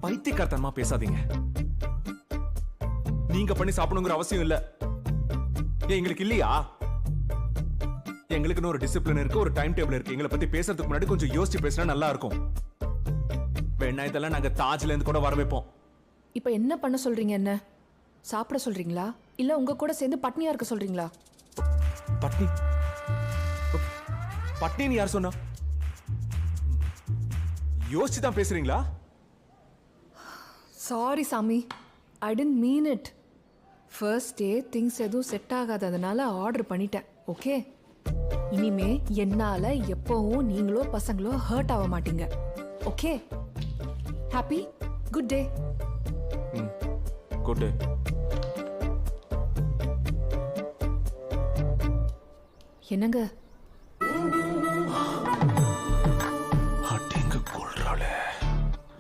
பைத்தியக்காரத்தனமா பேசாதீங்க. நீங்க பண்ணி சாப்பிடணுங்கிற அவசியம் இல்ல. எங்களுக்கு இல்லையா? எங்களுக்குன்னு ஒரு டிசிப்ளின் இருக்கு, ஒரு டைம் டேபிள் இருக்கு. எங்களை பத்தி பேசுறதுக்கு முன்னாடி கொஞ்சம் யோசிச்சு பேசினா நல்லா இருக்கும். வேணா இதெல்லாம் நாங்க தாஜ்ல இருந்து கூட வர வைப்போம். இப்ப என்ன பண்ண சொல்றீங்க? என்ன சாப்பிட சொல்றீங்களா இல்ல உங்க கூட சேர்ந்து பட்னியா இருக்க சொல்றீங்களா? பட்னி பட்னின்னு யார் சொன்னா? யோசிச்சு தான் பேசுறீங்களா? சாரி சாமி, I didn't mean it. First day things எதுவும் செட் ஆகாததுனால ஆர்டர் பண்ணிட்டேன். ஓகே, இனிமே என்னால எப்பவும் நீங்களோ பசங்களோ ஹர்ட் ஆக மாட்டீங்க. Okay, happy good day. Good day. என்னங்க